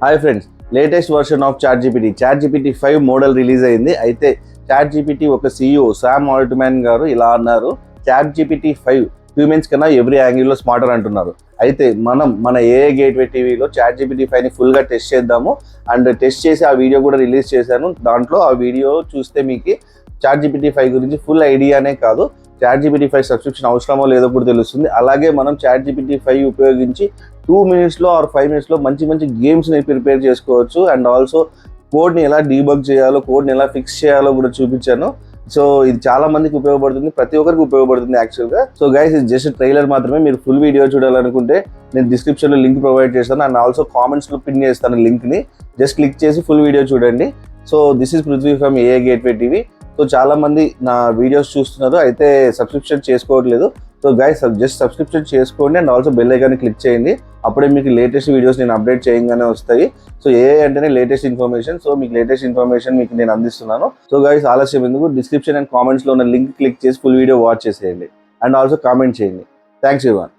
Hi friends, latest version of chat GPT 5 model release అయింది. అయితే chat GPT ఒక CEO Sam Altman గారు ఇలా అన్నారు, చాట్ జీపీటీ 5 హ్యూమన్స్ కన్నా ఎవ్రీ యాంగిల్లో స్మార్టర్ అంటున్నారు. అయితే మన ఏఏ గేట్వే టీవీలో చాట్ జీపీటీ 5ని ఫుల్గా టెస్ట్ చేద్దాము. అండ్ టెస్ట్ చేసి ఆ వీడియో కూడా రిలీజ్ చేశాను. దాంట్లో ఆ వీడియో చూస్తే మీకు చాట్ జీపీటీ 5 గురించి ఫుల్ ఐడియానే కాదు, చాట్ జీపీటీ 5 సబ్స్క్రిప్షన్ అవసరమో లేదో కూడా తెలుస్తుంది. అలాగే మనం చాట్ జీపీటీ 5 ఉపయోగించి 2 మినిట్స్లో ఆర్ 5 మినిట్స్లో మంచి గేమ్స్ని ప్రిపేర్ చేసుకోవచ్చు. అండ్ ఆల్సో కోడ్ని ఎలా డీబగ్ చేయాలో, కోడ్ని ఎలా ఫిక్స్ చేయాలో కూడా చూపించాను. సో ఇది చాలా మందికి ఉపయోగపడుతుంది, ప్రతి ఒక్కరికి ఉపయోగపడుతుంది యాక్చువల్గా. సో గైస్, ఇది జస్ట్ ట్రైలర్ మాత్రమే. మీరు ఫుల్ వీడియో చూడాలనుకుంటే నేను డిస్క్రిప్షన్లో లింక్ ప్రొవైడ్ చేస్తాను. అండ్ ఆల్సో కామెంట్స్లో పిన్ చేస్తాను లింక్ని. జస్ట్ క్లిక్ చేసి ఫుల్ వీడియో చూడండి. So this is Prithvi from ఏఏ గేట్వే టీవీ. సో చాలా మంది నా వీడియోస్ చూస్తున్నారు, అయితే సబ్స్క్రిప్షన్ చేసుకోవట్లేదు. సో గైస్, జస్ట్ సబ్స్క్రిప్షన్ చేసుకోండి అండ్ ఆల్సో బెల్ ఐకాన్ని క్లిక్ చేయండి. అప్పుడే మీకు లేటెస్ట్ వీడియోస్ నేను అప్డేట్ చేయగానే వస్తాయి. సో ఏ అంటేనే లేటెస్ట్ ఇన్ఫర్మేషన్. సో మీకు లేటెస్ట్ ఇన్ఫర్మేషన్ మీకు నేను అందిస్తున్నాను. సో గైస్, ఆలస్యం ఎందుకు, డిస్క్రిప్షన్ అండ్ కామెంట్స్లో ఉన్న లింక్ క్లిక్ చేసి ఫుల్ వీడియో వాచ్ చేసేయండి అండ్ ఆల్సో కామెంట్ చేయండి. Thanks everyone.